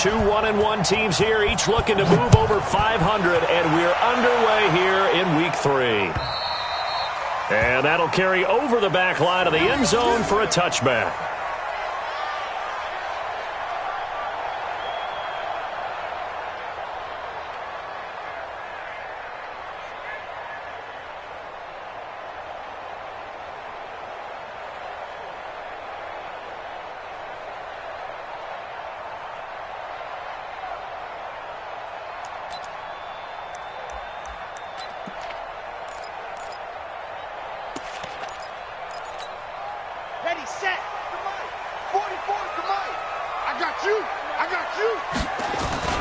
two 1-1 teams here, each looking to move over 500, and we're underway here in Week 3. And that'll carry over the back line of the end zone for a touchback. Ready, set, come on. 44, come on. I got you.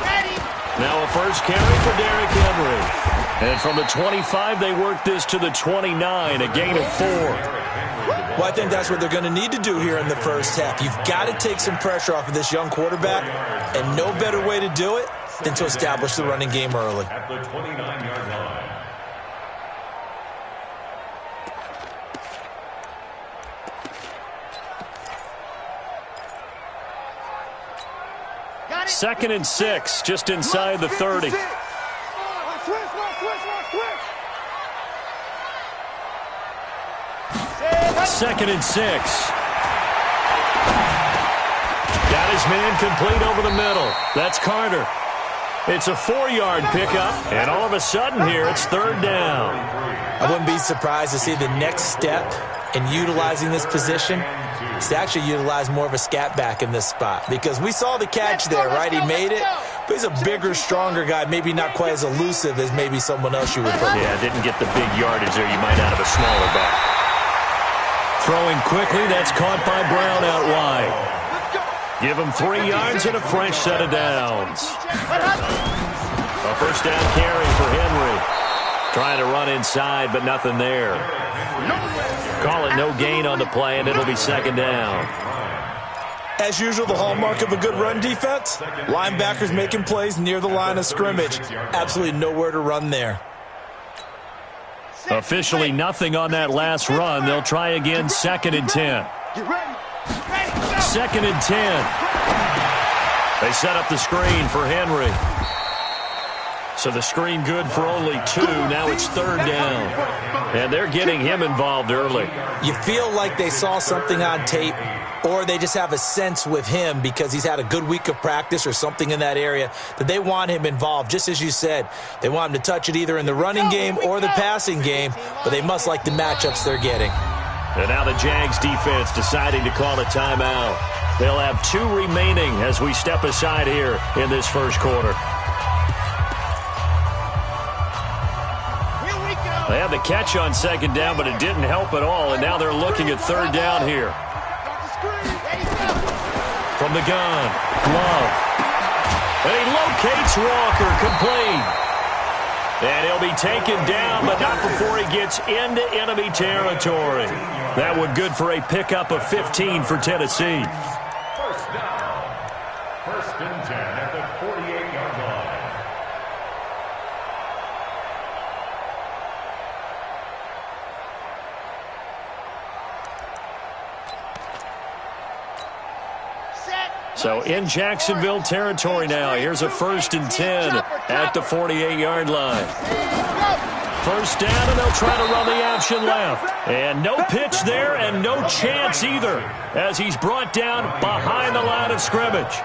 Ready. Now a first carry for Derrick Henry. And from the 25, they work this to the 29, a gain of 4. Well, I think that's what they're going to need to do here in the first half. You've got to take some pressure off of this young quarterback, and no better way to do it than to establish the running game early. At the 29-yard line. Second and 6, just inside the 30. Second and 6. Got his man complete over the middle. That's Carter. It's a 4-yard pickup, and all of a sudden here, it's third down. I wouldn't be surprised to see the next step in utilizing this position is to actually utilize more of a scat back in this spot, because we saw the catch there, right? He made it, but he's a bigger, stronger guy, maybe not quite as elusive as maybe someone else you would put. Yeah, didn't get the big yardage there you might out of a smaller back. Throwing quickly, that's caught by Brown out wide. Give him 3 yards and a fresh set of downs. A first down carry for Henry. Trying to run inside, but nothing there. Call it no gain on the play, and it'll be second down. As usual, the hallmark of a good run defense, linebackers making plays near the line of scrimmage. Absolutely nowhere to run there. Officially nothing on that last run. They'll try again, second and 10. Second and 10. They set up the screen for Henry. So the screen good for only 2. Now it's third down. And they're getting him involved early. You feel like they saw something on tape, or they just have a sense with him because he's had a good week of practice or something in that area that they want him involved. Just as you said, they want him to touch it either in the running game or the passing game, but they must like the matchups they're getting. And now the Jags defense deciding to call a timeout. They'll have 2 remaining as we step aside here in this first quarter. They had the catch on second down, but it didn't help at all, and now they're looking at third down here. From the gun, Love. And he locates Walker, complete. And he'll be taken down, but not before he gets into enemy territory. That one good for a pickup of 15 for Tennessee. First down. First and 10 at the 48-yard line. So in Jacksonville territory now. Here's a first and 10 at the 48-yard line. First down, and they'll try to run the option left. And no pitch there, and no chance either, as he's brought down behind the line of scrimmage.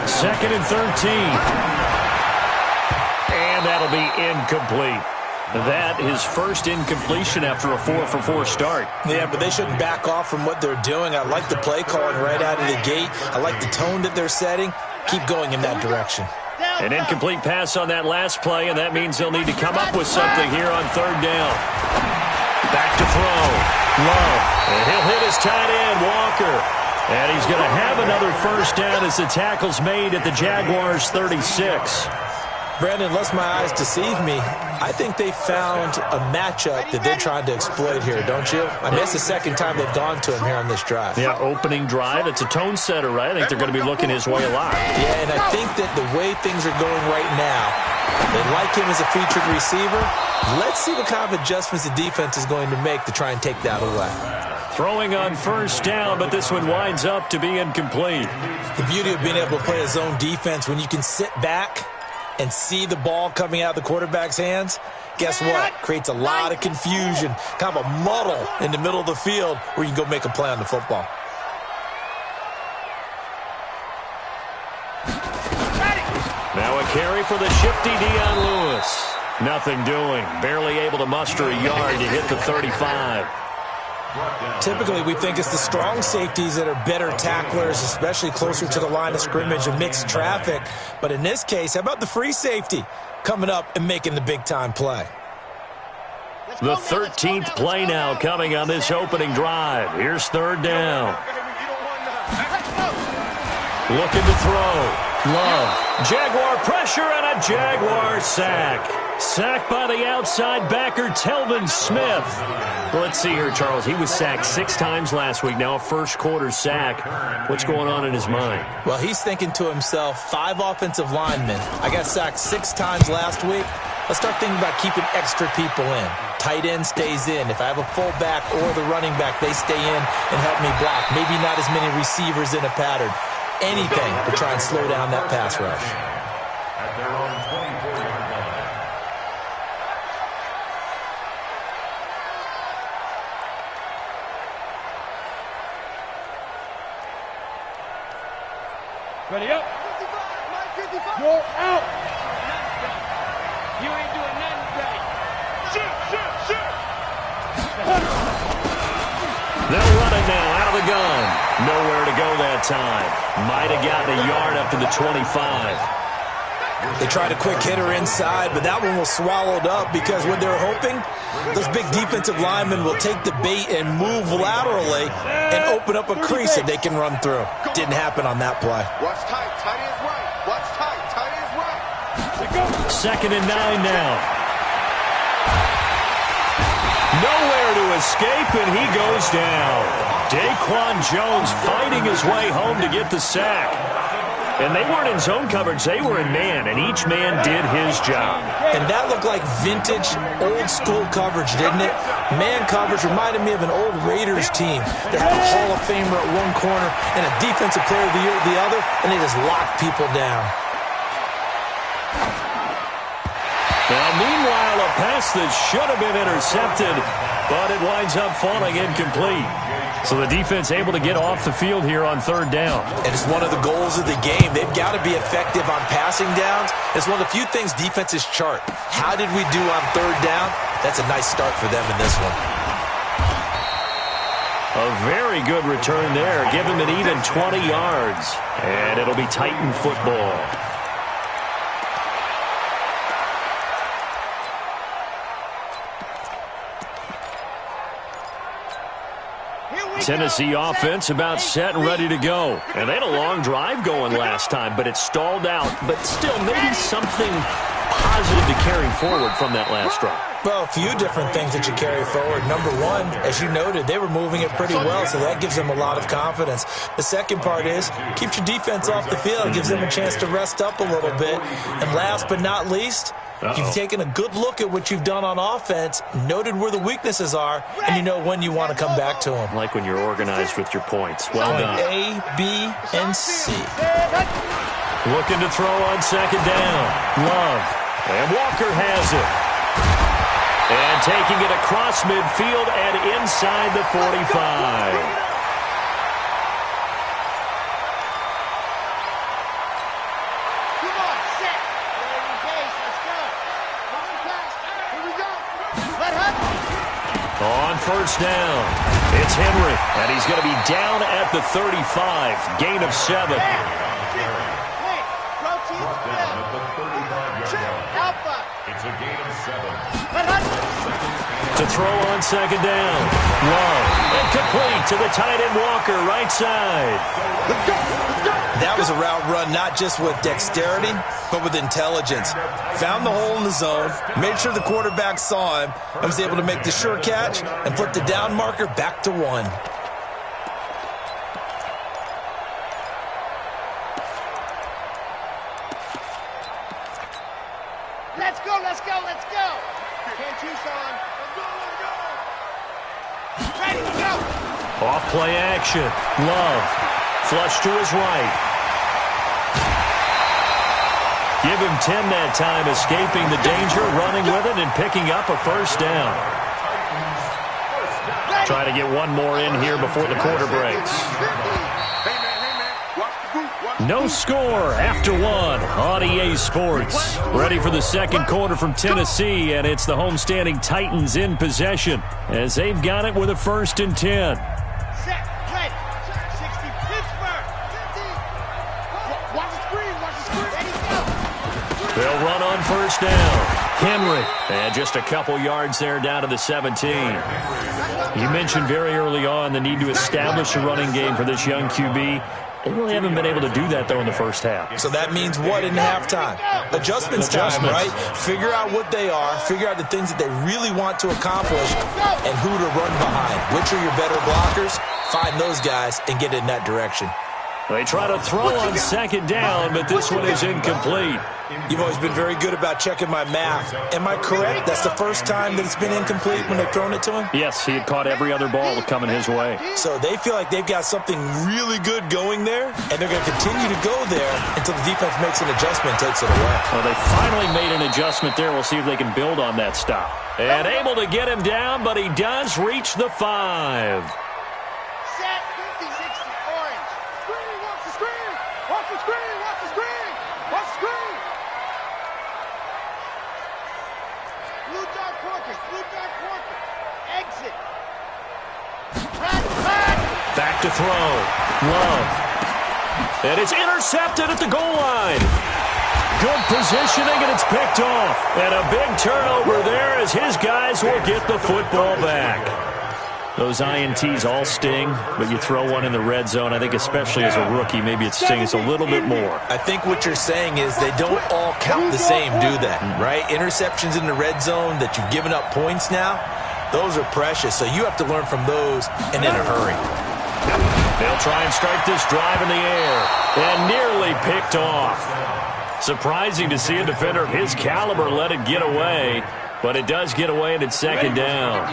Second and 13. And that'll be incomplete. That is first incompletion after a 4-for-4 start. Yeah, but they shouldn't back off from what they're doing. I like the play calling right out of the gate. I like the tone that they're setting. Keep going in that direction. An incomplete pass on that last play, and that means they'll need to come up with something here on third down. Back to throw. Love. And he'll hit his tight end, Walker. And he's going to have another first down as the tackle's made at the Jaguars' 36. Brandon, unless my eyes deceive me, I think they found a matchup that they're trying to exploit here, don't you? I mean, it's the second time they've gone to him here on this drive. Yeah, opening drive. It's a tone setter, right? I think they're going to be looking his way a lot. Yeah, and I think that the way things are going right now, they like him as a featured receiver. Let's see what kind of adjustments the defense is going to make to try and take that away. Throwing on first down, but this one winds up to be incomplete. The beauty of being able to play a zone defense when you can sit back and see the ball coming out of the quarterback's hands, guess what? Creates a lot of confusion, kind of a muddle in the middle of the field where you can go make a play on the football. Now a carry for the shifty Dion Lewis. Nothing doing. Barely able to muster a yard to hit the 35. Typically, we think it's the strong safeties that are better tacklers, especially closer to the line of scrimmage and mixed traffic. But in this case, how about the free safety coming up and making the big-time play? The 13th play now coming on this opening drive. Here's third down. Looking to throw. Love. Jaguar pressure and a Jaguar sack. Sacked by the outside backer, Telvin Smith. Well, let's see here, Charles. He was sacked 6 times last week. Now a first-quarter sack. What's going on in his mind? Well, he's thinking to himself, 5 offensive linemen. I got sacked 6 times last week. Let's start thinking about keeping extra people in. Tight end stays in. If I have a fullback or the running back, they stay in and help me block. Maybe not as many receivers in a pattern. Anything to try and slow down that pass rush. At their own 24-yard line. Ready up. You're out. You ain't doing nothing today. Shoot. They'll run it now out of the gun. Nowhere to go that time. Might have gotten a yard up to the 25. They tried a quick hitter inside, but that one was swallowed up because what they're hoping, those big defensive linemen will take the bait and move laterally and open up a crease that they can run through. Didn't happen on that play. Watch tight. Tight is right. Watch tight. Tight is right. 2nd and 9 now. Nowhere to escape, and he goes down. Daquan Jones fighting his way home to get the sack. And they weren't in zone coverage. They were in man, and each man did his job. And that looked like vintage, old-school coverage, didn't it? Man coverage reminded me of an old Raiders team that had a Hall of Famer at one corner and a Defensive Player of the Year at the other, and they just locked people down. Now, meanwhile, a pass that should have been intercepted, but it winds up falling incomplete. So the defense able to get off the field here on 3rd down. And it's one of the goals of the game. They've got to be effective on passing downs. It's one of the few things defenses chart. How did we do on 3rd down? That's a nice start for them in this one. A very good return there. Give him an even 20 yards. And it'll be Titan football. Tennessee offense about set and ready to go. And they had a long drive going last time, but it stalled out. But still, maybe something positive to carry forward from that last drive. Well, a few different things that you carry forward. Number one, as you noted, they were moving it pretty well, so that gives them a lot of confidence. The second part is, keeps your defense off the field, gives them a chance to rest up a little bit. And last but not least, you've taken a good look at what you've done on offense, noted where the weaknesses are, and you know when you want to come back to them. Like when you're organized with your points. Well done. A, B, and C. Looking to throw on 2nd down. Love. And Walker has it. And taking it across midfield and inside the 45. On 1st down, it's Henry, and he's going to be down at the 35, gain of 7. It's a gain of 7. To throw on 2nd down, Love, and complete to the tight end Walker, right side. That was a route run not just with dexterity, but with intelligence. Found the hole in the zone, made sure the quarterback saw him, and was able to make the sure catch and flip the down marker back to 1. Let's go. Can't you, son? Let's go. Ready to go. Off play action. Love. Flush to his right. Give him 10 that time, escaping the danger, running with it, and picking up a first down. Try to get one more in here before the quarter breaks. No score after one on EA Sports. Ready for the second quarter from Tennessee, and it's the homestanding Titans in possession as they've got it with a 1st and 10. Set, play, 60, Pittsburgh, 50. Watch the screen, ready, go. They'll run on first down. Henry, and just a couple yards there down to the 17. You mentioned very early on the need to establish a running game for this young QB. They really haven't been able to do that, though, in the first half. So that means what in halftime? Adjustments time, right? Figure out what they are, figure out the things that they really want to accomplish, and who to run behind. Which are your better blockers? Find those guys and get in that direction. They try to throw on second down, but this one is incomplete. You've always been very good about checking my math. Am I correct? That's the first time that it's been incomplete when they've thrown it to him? Yes, he had caught every other ball coming his way. So they feel like they've got something really good going there, and they're going to continue to go there until the defense makes an adjustment and takes it away. Well, they finally made an adjustment there. We'll see if they can build on that stop. And able to get him down, but he does reach the 5. Set, 50, 60, orange. Screen, watch the screen. Watch the screen, watch the screen. Watch the screen. Blue dot corker, exit. Back to throw. Love. And it's intercepted at the goal line. Good positioning, and it's picked off. And a big turnover there as his guys will get the football back. Those INTs all sting, but you throw one in the red zone, I think especially as a rookie, maybe it stings a little bit more. I think what you're saying is they don't all count the same, do they? Right? Interceptions in the red zone that you've given up points now, those are precious. So you have to learn from those and in a hurry. They'll try and start this drive in the air, and nearly picked off. Surprising to see a defender of his caliber let it get away, but it does get away and it's second down.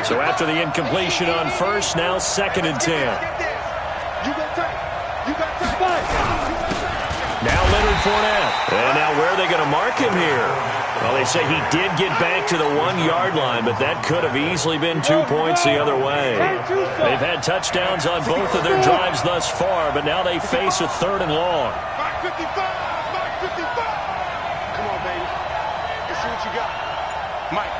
So after the incompletion on first, now 2nd and 10. Now Leonard Fournette. And now where are they going to mark him here? Well, they say he did get back to the 1-yard line, but that could have easily been 2 points the other way. They've had touchdowns on both of their drives thus far, but now they face a 3rd and long. Mark 55, Mark 55. Come on, baby. Let's see what you got. Mike.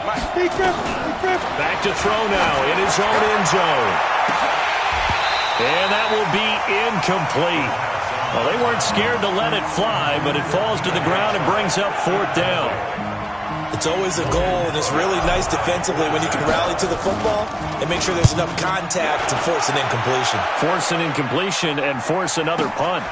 Back to throw now in his own end zone. And that will be incomplete. Well, they weren't scared to let it fly, but it falls to the ground and brings up 4th down. It's always a goal, and it's really nice defensively when you can rally to the football and make sure there's enough contact to force an incompletion. Force an incompletion and force another punt.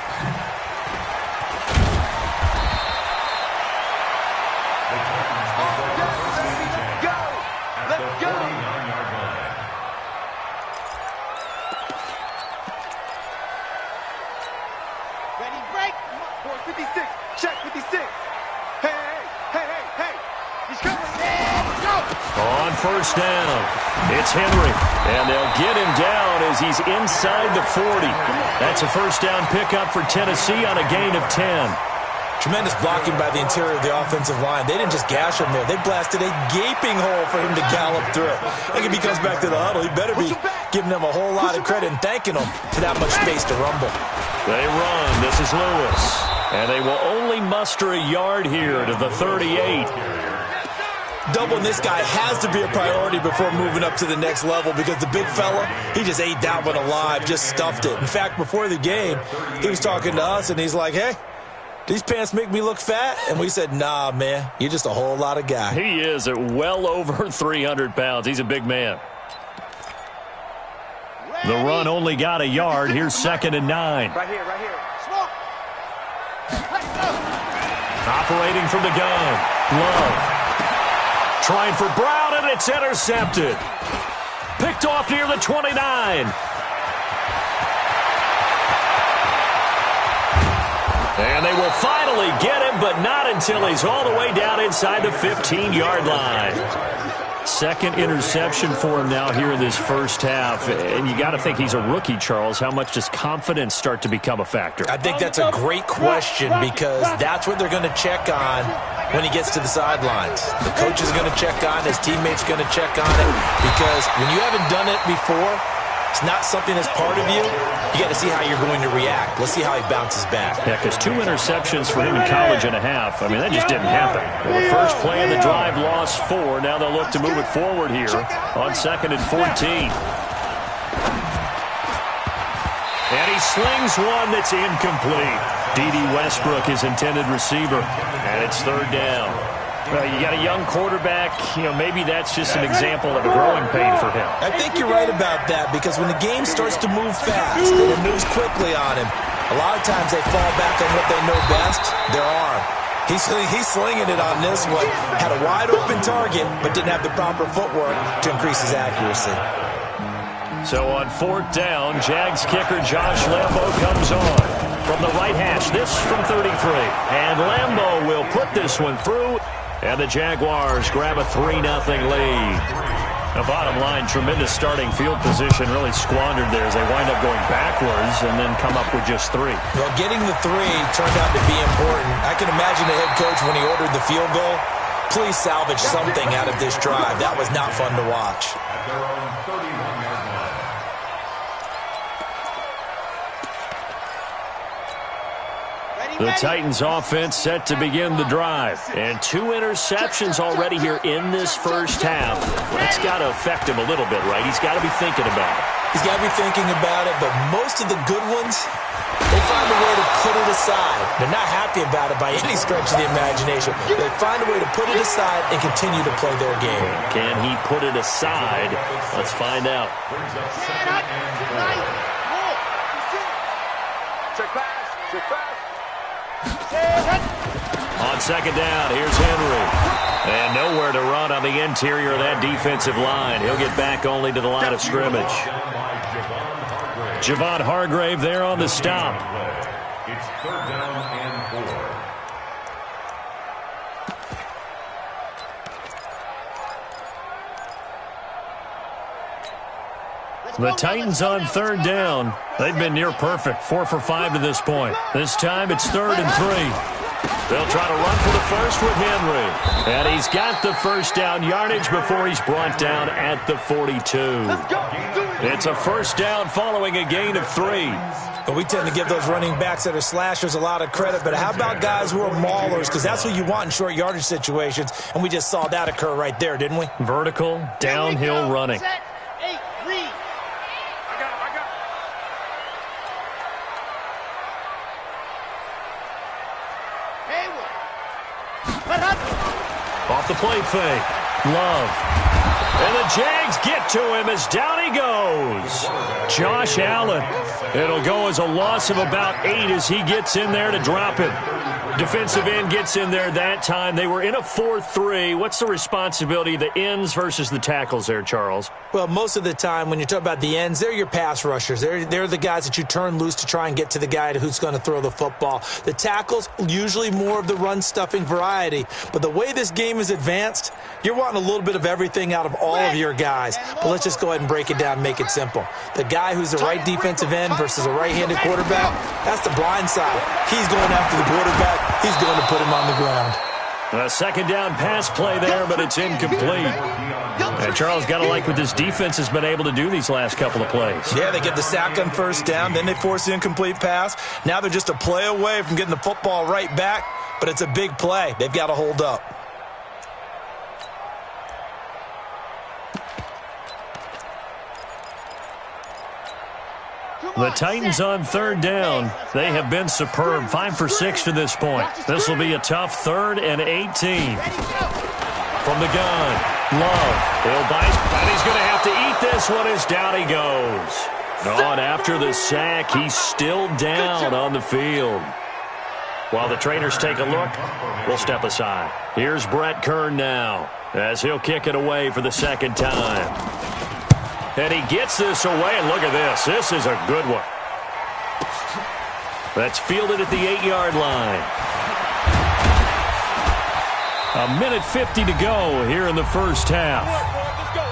Ready, break. 456. Check 56. Hey. He's coming. Go. On first down, it's Henry. And they'll get him down as he's inside the 40. That's a first down pickup for Tennessee on a gain of 10. Tremendous blocking by the interior of the offensive line. They didn't just gash him there. They blasted a gaping hole for him to gallop through. I think if he comes back to the huddle, he better be giving them a whole lot of credit and thanking them for that much space to rumble. They run. This is Lewis. And they will only muster a yard here to the 38. Doubling this guy has to be a priority before moving up to the next level because the big fella, he just ate that one alive, just stuffed it. In fact, before the game, he was talking to us, and he's like, hey, these pants make me look fat? And we said, nah, man, you're just a whole lot of guy. He is at well over 300 pounds. He's a big man. The run only got a yard. Here's 2nd and 9. Right here. Smoke. Operating from the gun. Love. Trying for Brown, and it's intercepted. Picked off near the 29. And they will finally get him, but not until he's all the way down inside the 15-yard line. Second interception for him now here in this first half. And you got to think he's a rookie, Charles. How much does confidence start to become a factor? I think that's a great question because that's what they're going to check on when he gets to the sidelines. The coach is going to check on, his teammates going to check on it because when you haven't done it before, it's not something that's part of you. You got to see how you're going to react. Let's see how he bounces back. Yeah, because 2 interceptions for him in college and a half. I mean, that just didn't happen. Well, the first play of the drive lost 4. Now they'll look to move it forward here on 2nd and 14. And he slings one that's incomplete. D.D. Westbrook, his intended receiver. And it's 3rd down. Well, you got a young quarterback. Maybe that's just an example of a growing pain for him. I think you're right about that because when the game starts to move fast and it moves quickly on him, a lot of times they fall back on what they know best, their arm. He's slinging it on this one. Had a wide open target, but didn't have the proper footwork to increase his accuracy. So on 4th down, Jags kicker Josh Lambo comes on from the right hash. This from 33. And Lambo will put this one through. And the Jaguars grab a 3-0 lead. The bottom line, tremendous starting field position, really squandered there as they wind up going backwards and then come up with just 3. Well, getting the 3 turned out to be important. I can imagine the head coach when he ordered the field goal. Please salvage something out of this drive. That was not fun to watch. The Titans offense set to begin the drive. And 2 interceptions already here in this first half. That's got to affect him a little bit, right? He's got to be thinking about it. He's got to be thinking about it, but most of the good ones, they find a way to put it aside. They're not happy about it by any stretch of the imagination. They find a way to put it aside and continue to play their game. Can he put it aside? Let's find out. Check pass. Check pass. On 2nd down, here's Henry. And nowhere to run on the interior of that defensive line. He'll get back only to the line of scrimmage. Javon Hargrave there on the stop. It's 3rd down and 4. The Titans on 3rd down. They've been near perfect, 4 for 5 to this point. This time it's 3rd and 3. They'll try to run for the first with Henry. And he's got the first down yardage before he's brought down at the 42. It's a first down following a gain of 3. But we tend to give those running backs that are slashers a lot of credit. But how about guys who are maulers? Because that's what you want in short yardage situations. And we just saw that occur right there, didn't we? Vertical, downhill running. Set, 8, read. Off the play fake. Love. And the Jags get to him as down he goes. Josh Allen. It'll go as a loss of about 8 as he gets in there to drop him. Defensive end gets in there that time. They were in a 4-3. What's the responsibility of the ends versus the tackles there, Charles? Well, most of the time when you talk about the ends, they're your pass rushers. They're the guys that you turn loose to try and get to the guy who's going to throw the football. The tackles, usually more of the run-stuffing variety. But the way this game is advanced, you're wanting a little bit of everything out of all of your guys. But let's just go ahead and break it down and make it simple. The guy who's the right defensive end versus a right-handed quarterback, that's the blind side. He's going after the quarterback. He's going to put him on the ground. A 2nd down pass play there, but it's incomplete. And Charles, got to like what this defense has been able to do these last couple of plays. Yeah, they get the sack on 1st down, then they force the incomplete pass. Now they're just a play away from getting the football right back, but it's a big play. They've got to hold up. The Titans on 3rd down. They have been superb. 5 for 6 to this point. This will be a tough 3rd and 18. From the gun, Love. He'll bite, and he's going to have to eat this one as down he goes. On after the sack, he's still down on the field. While the trainers take a look, we'll step aside. Here's Brett Kern now as he'll kick it away for the 2nd time. And he gets this away, and look at this. This is a good one. That's fielded at the 8-yard line. A minute 50 to go here in the first half. Let's go.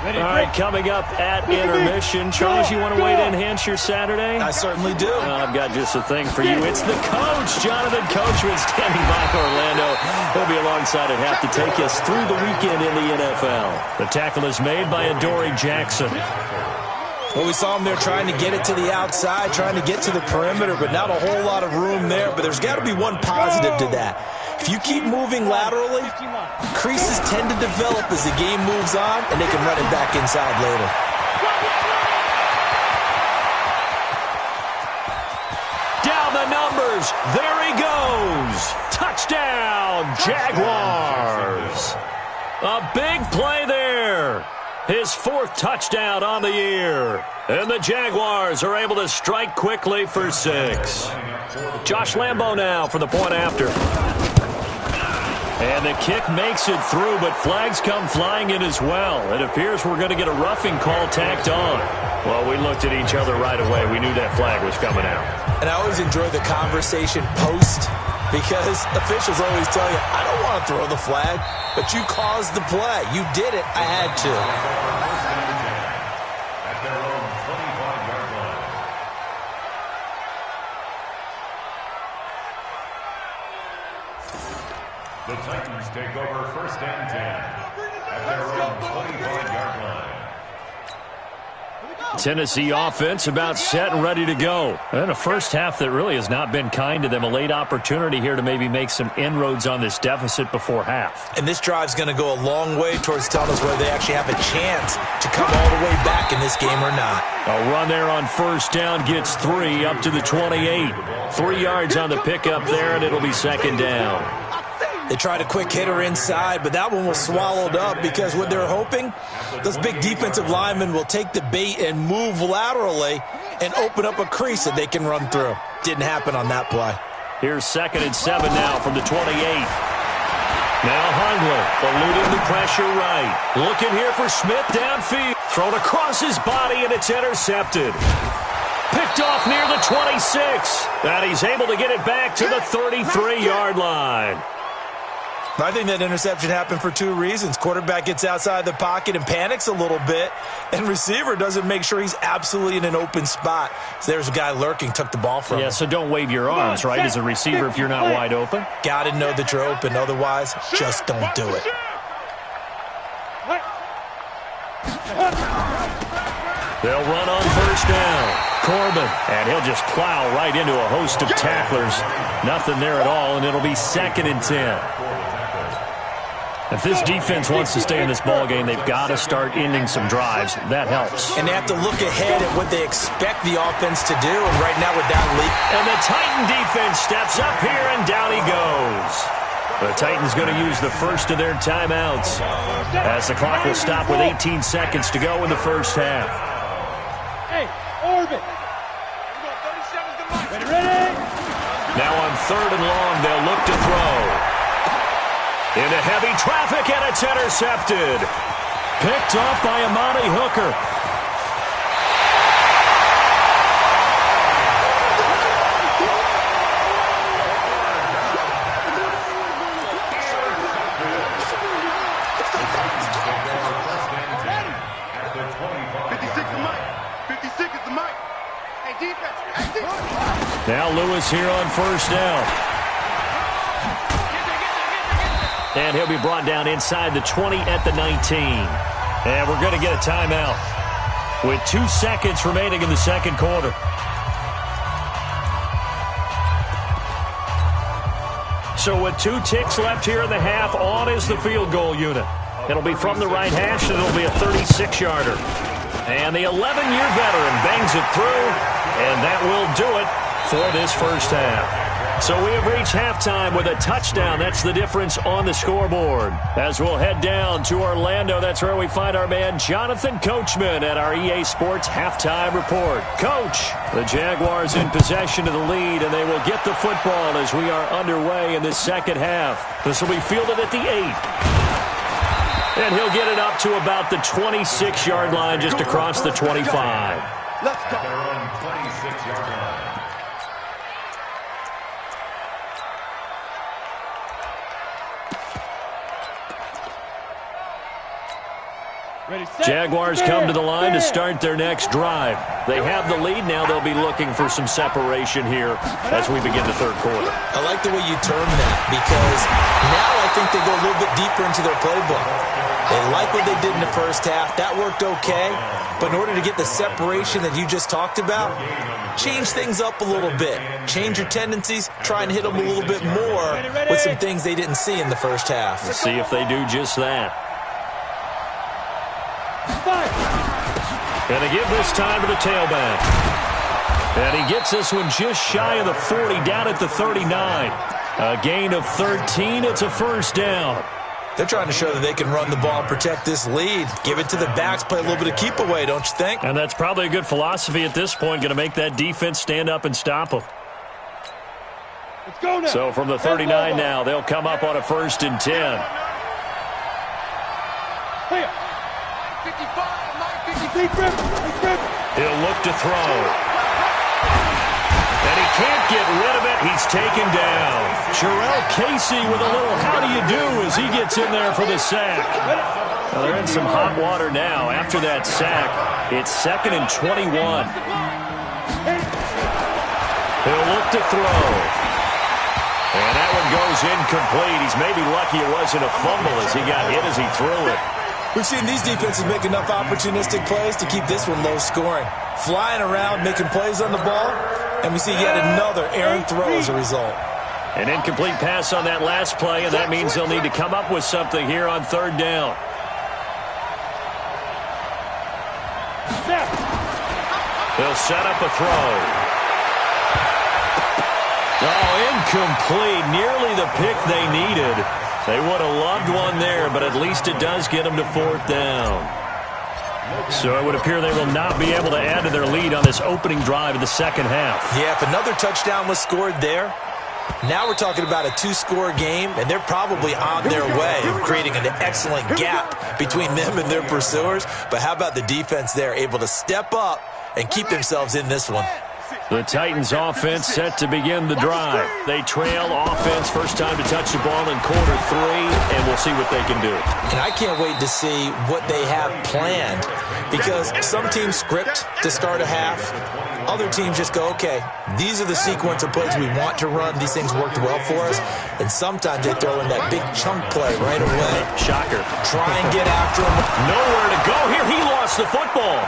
All right, coming up at intermission. Charles, you want to wait to enhance your Saturday? I certainly do. I've got just a thing for you. It's the coach, Jonathan Coachman, standing by Orlando. He'll be alongside at half to take us through the weekend in the NFL. The tackle is made by Adoree Jackson. Well, we saw him there trying to get it to the outside, trying to get to the perimeter, but not a whole lot of room there. But there's got to be one positive to that. If you keep moving laterally, creases tend to develop as the game moves on, and they can run it back inside later. Down the numbers. There he goes. Touchdown, Jaguars. A big play there. His fourth touchdown on the year. And the Jaguars are able to strike quickly for 6. Josh Lambo now for the point after. And the kick makes it through, but flags come flying in as well. It appears we're going to get a roughing call tacked on. Well, we looked at each other right away. We knew that flag was coming out. And I always enjoy the conversation post, because officials always tell you, I don't want to throw the flag, but you caused the play. You did it. I had to. At their own 25-yard line. The Titans take over first and 10 at their own 25-yard line. Tennessee offense about set and ready to go. And a first half that really has not been kind to them. A late opportunity here to maybe make some inroads on this deficit before half. And this drive's going to go a long way towards telling us whether they actually have a chance to come all the way back in this game or not. A run there on first down gets 3 up to the 28. 3 yards on the pickup there, and it'll be second down. They tried a quick hitter inside, but that one was swallowed up because what they're hoping, those big defensive linemen will take the bait and move laterally and open up a crease that they can run through. Didn't happen on that play. Here's 2nd and 7 now from the 28. Now Hungler eluding the pressure right. Looking here for Smith downfield. Thrown across his body, and it's intercepted. Picked off near the 26. And he's able to get it back to the 33-yard line. I think that interception happened for 2 reasons. Quarterback gets outside the pocket and panics a little bit, and receiver doesn't make sure he's absolutely in an open spot. So there's a guy lurking, took the ball from him. Yeah, so don't wave your arms, right, as a receiver if you're not wide open. Got to know that you're open. Otherwise, just don't do it. They'll run on first down. Corbin, and he'll just plow right into a host of tacklers. Nothing there at all, and it'll be 2nd and 10. If this defense wants to stay in this ballgame, they've got to start ending some drives. That helps. And they have to look ahead at what they expect the offense to do, and right now with that lead. And the Titan defense steps up here, and down he goes. The Titans going to use the first of their timeouts as the clock will stop with 18 seconds to go in the first half. Hey, orbit. Ready? Now on 3rd and long, they'll look to throw. Into heavy traffic, and it's intercepted. Picked off by Amani Hooker. Now Lewis here on first down. And he'll be brought down inside the 20 at the 19. And we're going to get a timeout with 2 seconds remaining in the second quarter. So with 2 ticks left here in the half, on is the field goal unit. It'll be from the right hash, and it'll be a 36-yarder. And the 11-year veteran bangs it through, and that will do it for this first half. So we have reached halftime with a touchdown. That's the difference on the scoreboard. As we'll head down to Orlando, that's where we find our man Jonathan Coachman at our EA Sports Halftime Report. Coach, the Jaguars in possession of the lead, and they will get the football as we are underway in the second half. This will be fielded at the 8. And he'll get it up to about the 26-yard line, just across the 25. Let's go. Their own 26-yard line. Jaguars come to the line to start their next drive. They have the lead. Now they'll be looking for some separation here as we begin the third quarter. I like the way you term that, because now I think they go a little bit deeper into their playbook. They like what they did in the first half. That worked okay. But in order to get the separation that you just talked about, change things up a little bit. Change your tendencies. Try and hit them a little bit more with some things they didn't see in the first half. Let's see if they do just that. And they give this time to the tailback. And he gets this one just shy of the 40, down at the 39. A gain of 13. It's a first down. They're trying to show that they can run the ball, protect this lead. Give it to the backs, play a little bit of keep away, don't you think? And that's probably a good philosophy at this point, going to make that defense stand up and stop them. Let's go now. So from the 39 now, they'll come up on a 1st and 10. Here. 55, 50. He'll look to throw. And he can't get rid of it. He's taken down. Jarrell Casey with a little how do you do as he gets in there for the sack. Well, they're in some hot water now. After that sack, it's 2nd and 21. He'll look to throw. And that one goes incomplete. He's maybe lucky it wasn't a fumble as he got hit as he threw it. We've seen these defenses make enough opportunistic plays to keep this one low scoring. Flying around, making plays on the ball, and we see yet another errant throw as a result. An incomplete pass on that last play, and that means they'll need to come up with something here on 3rd down. They'll set up a throw. Oh, incomplete. Nearly the pick they needed. They would have loved one there, but at least it does get them to 4th down. So it would appear they will not be able to add to their lead on this opening drive of the second half. Yeah, if another touchdown was scored there, now we're talking about a 2-score game, and they're probably on their way of creating an excellent gap between them and their pursuers. But how about the defense there, able to step up and keep themselves in this one? The Titans offense set to begin the drive. They trail offense, first time to touch the ball in quarter 3, and we'll see what they can do. And I can't wait to see what they have planned, because some teams script to start a half. Other teams just go, okay, these are the sequence of plays we want to run. These things worked well for us. And sometimes they throw in that big chunk play right away. Shocker. Try and get after him. Nowhere to go here. He lost the football.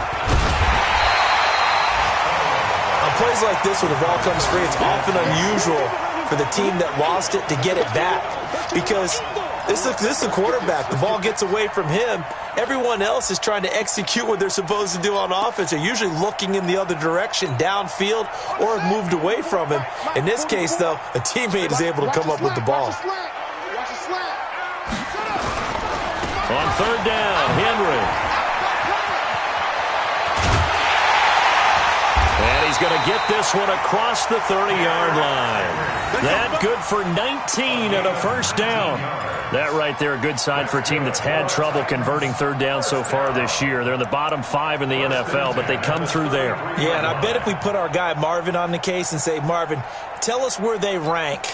On plays like this where the ball comes free, it's often unusual for the team that lost it to get it back, because this is the quarterback. The ball gets away from him. Everyone else is trying to execute what they're supposed to do on offense. They're usually looking in the other direction, downfield, or have moved away from him. In this case, though, a teammate is able to come up with the ball. On 3rd down, Henry. And he's going to get this one across the 30-yard line. That good for 19 and a first down. That right there, a good sign for a team that's had trouble converting 3rd down so far this year. They're in the bottom 5 in the NFL, but they come through there. Yeah, and I bet if we put our guy Marvin on the case and say, Marvin, tell us where they rank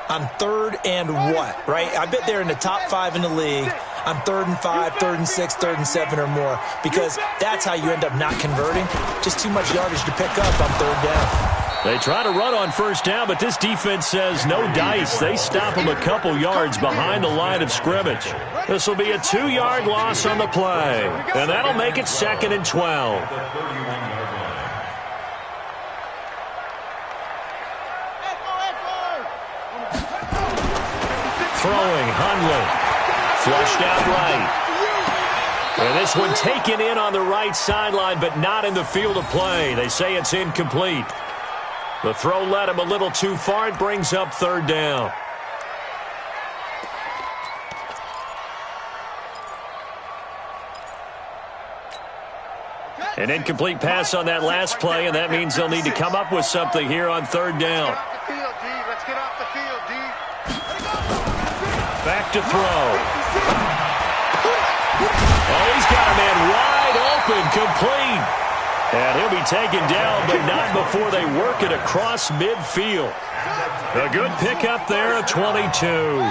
on 3rd and what, right? I bet they're in the top 5 in the league on 3rd and 5, 3rd and 6, 3rd and 7 or more, because that's how you end up not converting. Just too much yardage to pick up on 3rd down. They try to run on 1st down, but this defense says no dice. They stop them a couple yards behind the line of scrimmage. This will be a 2-yard loss on the play, and that'll make it 2nd and 12. Throwing, Hundley. Flushed out right. And this one taken in on the right sideline, but not in the field of play. They say it's incomplete. The throw led him a little too far. It brings up third down. An incomplete pass on that last play, and that means they'll need to come up with something here on third down. Let's get off the field, D. Back to throw. Oh, he's got a man wide open, complete. And he'll be taken down, but not before they work it across midfield. A good pickup there, a 22.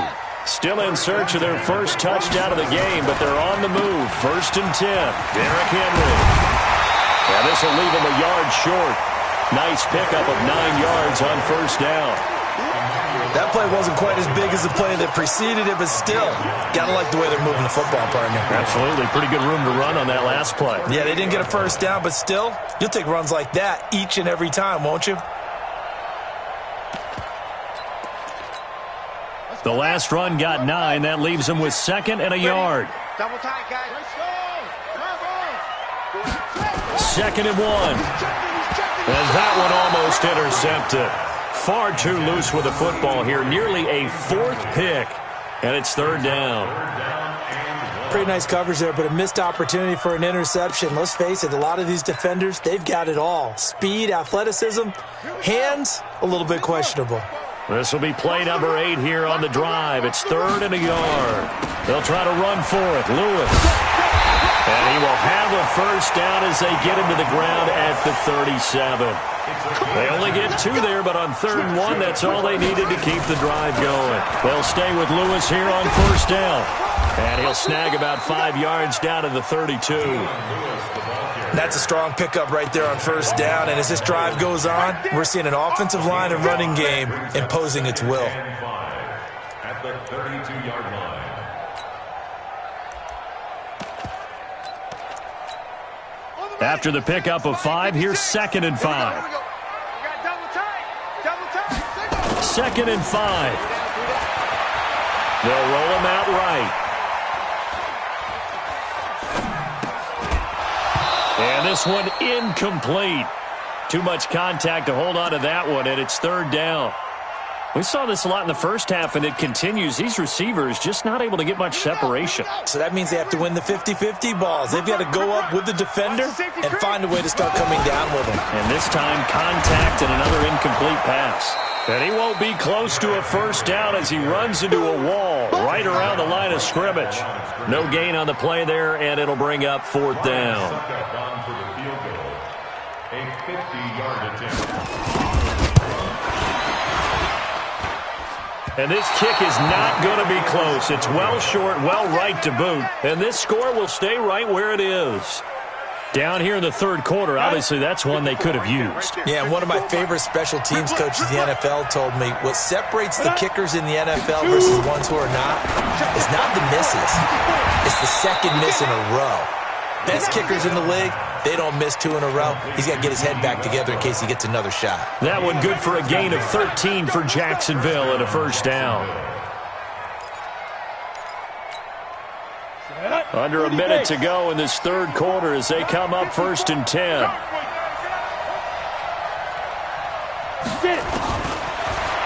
Still in search of their first touchdown of the game, but they're on the move. 1st and 10. Derrick Henry. And this will leave him a yard short. Nice pickup of 9 yards on first down. That play wasn't quite as big as the play that preceded it, but still, got to like the way they're moving the football, partner. Absolutely. Pretty good room to run on that last play. Yeah, they didn't get a first down, but still, you'll take runs like that each and every time, won't you? The last run got 9. That leaves him with 2nd and a yard. Double tight, guys. 2nd and 1. And that one almost intercepted. Far too loose with the football here. Nearly a 4th pick. And it's third down. Pretty nice coverage there, but a missed opportunity for an interception. Let's face it, a lot of these defenders, they've got it all. Speed, athleticism, hands, a little bit questionable. This will be play number 8 here on the drive. It's 3rd and a yard. They'll try to run for it. Lewis. And he will have a first down as they get him to the ground at the 37. They only get 2 there, but on 3rd and 1, that's all they needed to keep the drive going. They'll stay with Lewis here on first down. And he'll snag about 5 yards down to the 32. That's a strong pickup right there on first down. And as this drive goes on, we're seeing an offensive line and running game imposing its will. At the 32-yard line. After the pickup of 5, here's 2nd and 5. 2nd and 5. They'll roll him out right. And this one incomplete. Too much contact to hold on to that one, and it's third down. We saw this a lot in the first half, and it continues. These receivers just not able to get much separation. So that means they have to win the 50-50 balls. They've got to go up with the defender and find a way to start coming down with them. And this time, contact and another incomplete pass. And he won't be close to a first down as he runs into a wall right around the line of scrimmage. No gain on the play there, and it'll bring up 4th down. A 50-yard attempt. And this kick is not going to be close. It's well short, well right to boot. And this score will stay right where it is. Down here in the 3rd quarter, obviously that's one they could have used. Yeah, and one of my favorite special teams coaches in the NFL told me what separates the kickers in the NFL versus ones who are not is not the misses. It's the second miss in a row. Best kickers in the league, they don't miss 2 in a row. He's got to get his head back together in case he gets another shot. That one good for a gain of 13 for Jacksonville and a first down. Under a minute to go in this 3rd quarter as they come up 1st and 10.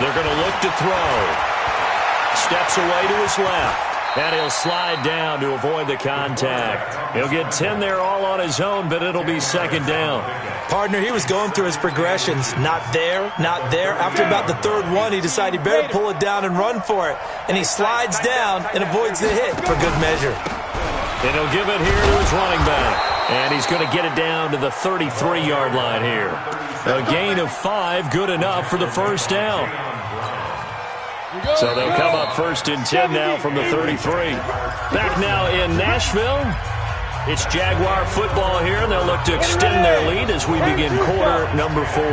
They're going to look to throw. Steps away to his left. And he'll slide down to avoid the contact. He'll get 10 there all on his own, but it'll be 2nd down. Partner, he was going through his progressions. Not there, not there. After about the 3rd one, he decided he better pull it down and run for it. And he slides down and avoids the hit for good measure. And he'll give it here to his running back. And he's going to get it down to the 33-yard line here. A gain of 5, good enough for the first down. So they'll come up 1st and 10 now from the 33. Back now in Nashville. It's Jaguar football here, and they'll look to extend their lead as we begin quarter number 4.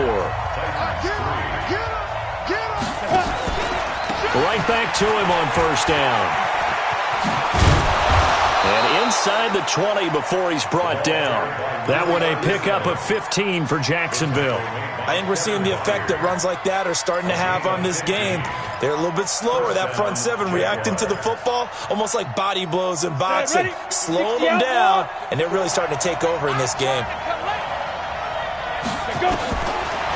Right back to him on first down. And inside the 20 before he's brought down. That one a pickup of 15 for Jacksonville. I think we're seeing the effect that runs like that are starting to have on this game. They're a little bit slower, that front 7, reacting to the football, almost like body blows in boxing. Slowing them down, and they're really starting to take over in this game.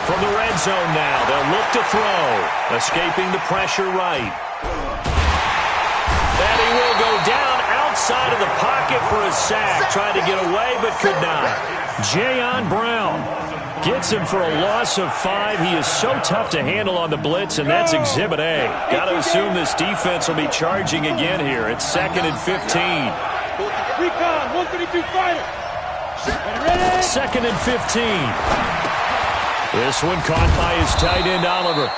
From the red zone now, they'll look to throw. Escaping the pressure right. And he will go down outside of the pocket for a sack. Tried to get away, but could not. Jayon Brown gets him for a loss of 5. He is so tough to handle on the blitz, and that's Exhibit A. Got to assume this defense will be charging again here. It's 2nd and 15. Recon, 132 fighter. 2nd and 15. This one caught by his tight end, Oliver.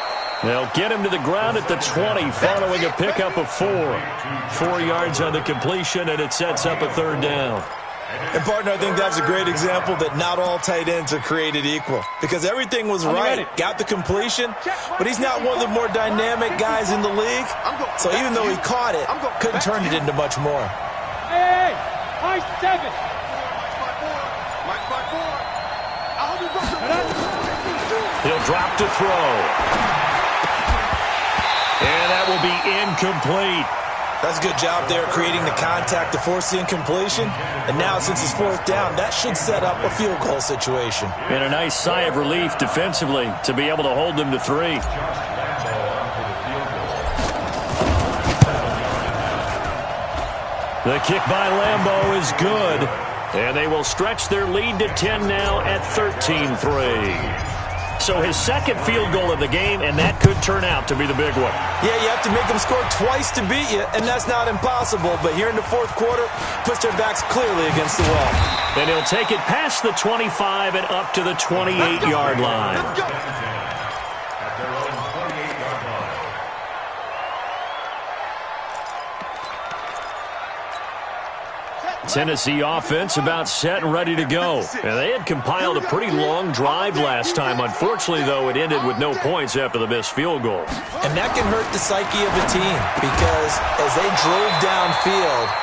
They'll get him to the ground at the 20 following a pickup of 4. 4 yards on the completion, and it sets up a 3rd down. And, partner, I think that's a great example that not all tight ends are created equal because everything was right. Got the completion, but he's not one of the more dynamic guys in the league. So even though he caught it, couldn't turn it into much more. Hey, high 7. He'll drop to throw. And that will be incomplete. That's a good job there creating the contact to force the incompletion. And now, since it's 4th down, that should set up a field goal situation. And a nice sigh of relief defensively to be able to hold them to 3. The kick by Lambeau is good. And they will stretch their lead to 10 now at 13-3. So his 2nd field goal of the game, and that could turn out to be the big one. Yeah, you have to make them score twice to beat you, and that's not impossible. But here in the 4th quarter, puts their backs clearly against the wall. And he'll take it past the 25 and up to the 28-yard line. Tennessee offense about set and ready to go. And they had compiled a pretty long drive last time. Unfortunately, though, it ended with no points after the missed field goal. And that can hurt the psyche of a team because as they drove downfield,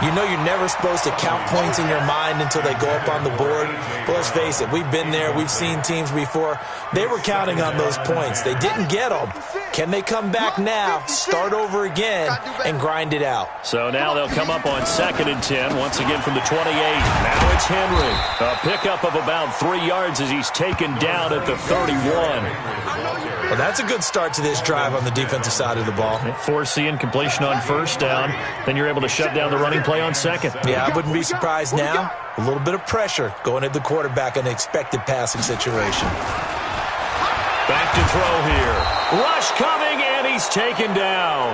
you know you're never supposed to count points in your mind until they go up on the board. But let's face it, we've been there. We've seen teams before. They were counting on those points. They didn't get them. Can they come back now, start over again, and grind it out? So now they'll come up on 2nd and 10, once again from the 28. Now it's Henry. A pickup of about 3 yards as he's taken down at the 31. Well, that's a good start to this drive on the defensive side of the ball. Force the incompletion on 1st down. Then you're able to shut down the running play on 2nd. Yeah, I wouldn't be surprised now. A little bit of pressure going at the quarterback in an expected passing situation. Back to throw here. Rush coming, and he's taken down.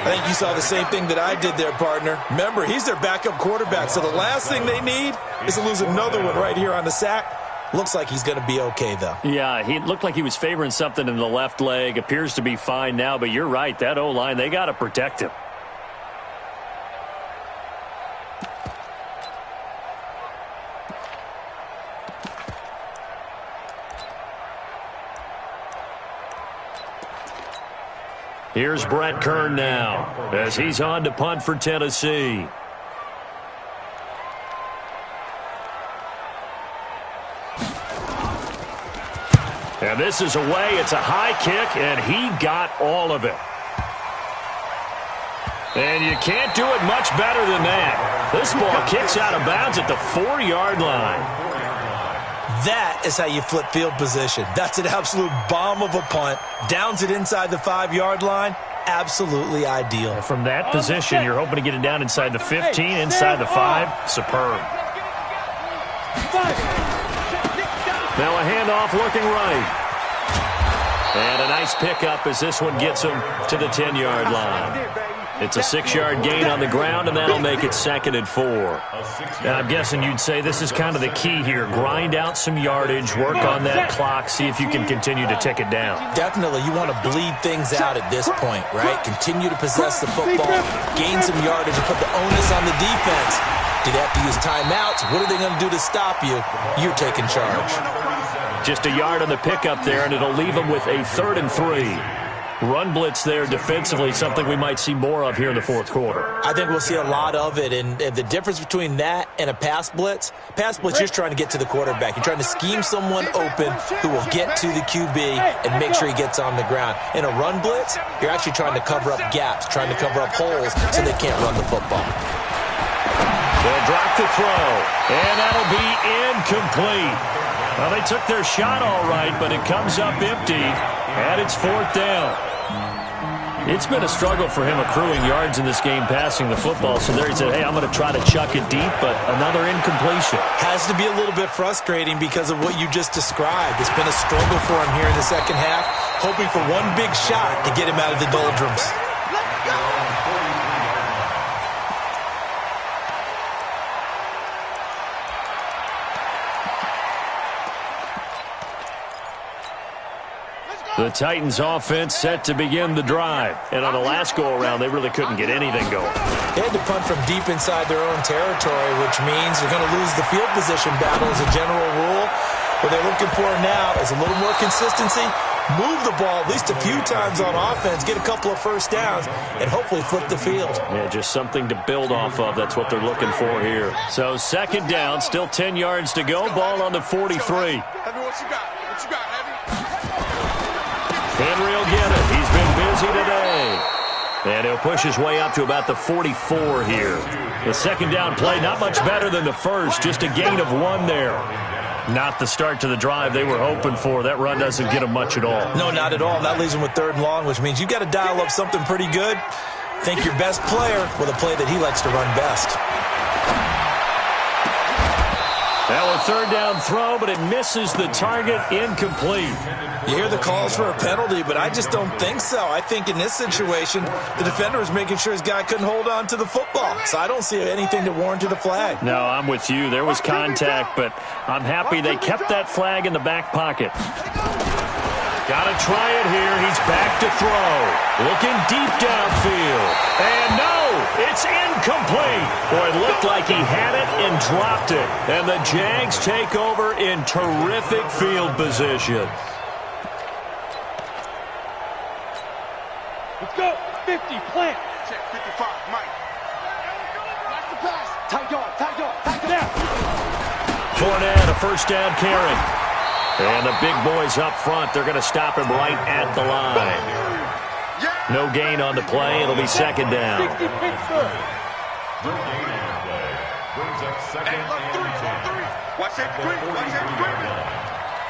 I think you saw the same thing that I did there, partner. Remember, he's their backup quarterback, so the last thing they need is to lose another one right here on the sack. Looks like he's going to be okay, though. Yeah, he looked like he was favoring something in the left leg. Appears to be fine now, but you're right. That O-line, they got to protect him. Here's Brett Kern now as he's on to punt for Tennessee. And this is away. It's a high kick, and he got all of it. And you can't do it much better than that. This ball kicks out of bounds at the 4-yard line. That is how you flip field position. That's an absolute bomb of a punt. Downs it inside the 5-yard line. Absolutely ideal. From that position, you're hoping to get it down inside the 15, inside the 5. Superb. Now a handoff looking right. And a nice pickup as this one gets him to the 10-yard line. It's a 6-yard gain on the ground, and that'll make it 2nd and 4. Now, I'm guessing you'd say this is kind of the key here. Grind out some yardage, work on that clock, see if you can continue to tick it down. Definitely. You want to bleed things out at this point, right? Continue to possess the football, gain some yardage, and put the onus on the defense. Do they have to use timeouts? What are they going to do to stop you? You're taking charge. Just a yard on the pickup there, and it'll leave them with a 3rd and 3. Run blitz there defensively, something we might see more of here in the 4th quarter. I think we'll see a lot of it, and the difference between that and a pass blitz, you're just trying to get to the quarterback. You're trying to scheme someone open who will get to the QB and make sure he gets on the ground. In a run blitz, you're actually trying to cover up gaps, trying to cover up holes so they can't run the football. They'll drop to throw, and that'll be incomplete. Well, they took their shot all right, but it comes up empty, and it's 4th down. It's been a struggle for him accruing yards in this game passing the football. So there he said, hey, I'm going to try to chuck it deep, but another incompletion. Has to be a little bit frustrating because of what you just described. It's been a struggle for him here in the second half, hoping for one big shot to get him out of the doldrums. Let's go! The Titans offense set to begin the drive. And on the last go-around, they really couldn't get anything going. They had to punt from deep inside their own territory, which means they're going to lose the field position battle as a general rule. What they're looking for now is a little more consistency, move the ball at least a few times on offense, get a couple of first downs, and hopefully flip the field. Yeah, just something to build off of. That's what they're looking for here. So 2nd down, still 10 yards to go. Ball on the 43. Heavy, what you got? What you got, Heavy? Henry will get it. He's been busy today. And he'll push his way up to about the 44 here. The 2nd down play, not much better than the first, just a gain of 1 there. Not the start to the drive they were hoping for. That run doesn't get them much at all. No, not at all. That leaves them with 3rd and long, which means you've got to dial up something pretty good. Think your best player with a play that he likes to run best. Now a 3rd down throw, but it misses the target, incomplete. You hear the calls for a penalty, but I just don't think so. I think in this situation, the defender was making sure his guy couldn't hold on to the football. So I don't see anything to warrant a flag. No, I'm with you. There was contact, but I'm happy they kept that flag in the back pocket. Got to try it here. He's back to throw. Looking deep downfield. And no, it's incomplete. Boy, it looked like he had it and dropped it. And the Jags take over in terrific field position. Let's go. 50, plant. Check 55, Mike. Watch the pass. Tight yard, tight yard, tight yard. Fournette, a 1st down carry. And the big boys up front, they're going to stop him right at the line. No gain on the play. It'll be 2nd down. No gain on the play. Brings up 2nd and 10. Watch safety screaming. Watch safety screaming.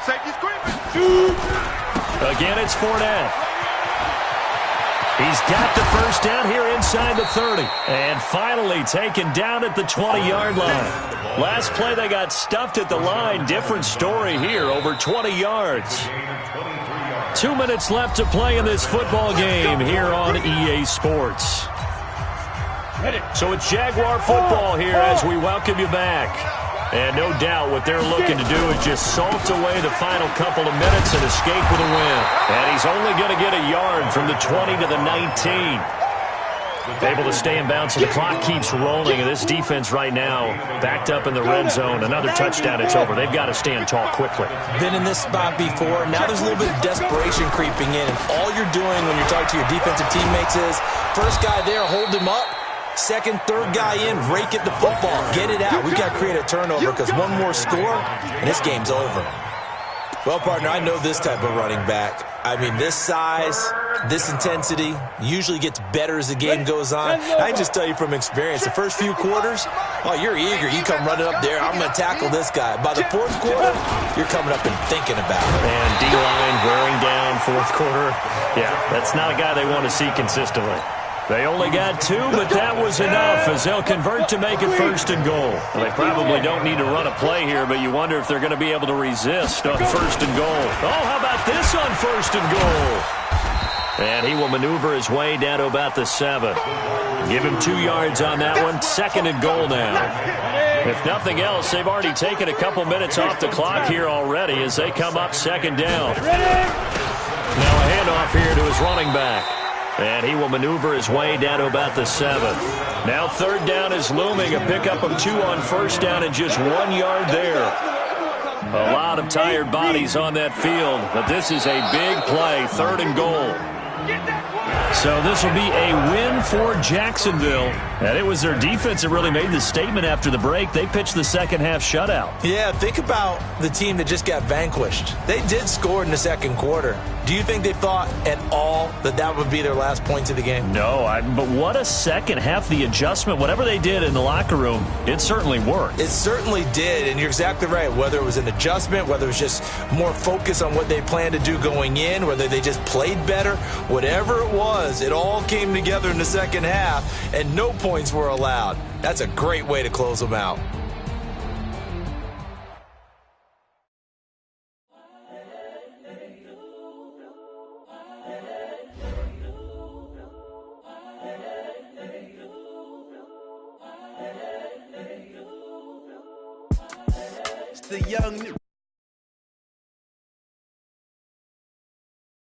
Safety screaming. Again, it's Fournette. He's got the 1st down here inside the 30. And finally taken down at the 20-yard line. Last play, they got stuffed at the line. Different story here, over 20 yards. 2 minutes left to play in this football game here on EA Sports. So it's Jaguar football here as we welcome you back. And no doubt what they're looking to do is just salt away the final couple of minutes and escape with a win. And he's only going to get a yard from the 20 to the 19. Able to stay in bounds, and the clock keeps rolling. And this defense right now backed up in the red zone. Another touchdown, it's over. They've got to stand tall quickly. Been in this spot before. Now there's a little bit of desperation creeping in. And all you're doing when you're talking to your defensive teammates is, first guy there, hold him up. Second, 3rd guy in, rake at the football. Get it out. We've got to create a turnover because one more score, and this game's over. Well, partner, I know this type of running back. I mean, this size, this intensity usually gets better as the game goes on. I can just tell you from experience, the first few quarters, oh, you're eager. You come running up there, I'm going to tackle this guy. By the 4th quarter, you're coming up and thinking about it. And D-line wearing down 4th quarter. Yeah, that's not a guy they want to see consistently. They only got 2, but that was enough as they'll convert to make it 1st and goal. Well, they probably don't need to run a play here, but you wonder if they're going to be able to resist on 1st and goal. Oh, how about this on 1st and goal? And he will maneuver his way down to about the 7. Give him 2 yards on that one. 2nd and goal now. If nothing else, they've already taken a couple minutes off the clock here already as they come up 2nd down. Now a handoff here to his running back. And he will maneuver his way down to about the 7. Now 3rd down is looming. A pickup of 2 on 1st down and just 1 yard there. A lot of tired bodies on that field, but this is a big play. 3rd and goal. So this will be a win for Jacksonville. And it was their defense that really made the statement after the break. They pitched the second half shutout. Yeah, think about the team that just got vanquished. They did score in the second quarter. Do you think they thought at all that that would be their last points of the game? No, but what a second half. The adjustment, whatever they did in the locker room, it certainly worked. It certainly did, and you're exactly right. Whether it was an adjustment, whether it was just more focus on what they planned to do going in, whether they just played better, whatever it was, it all came together in the second half, and no points were allowed. That's a great way to close them out. The young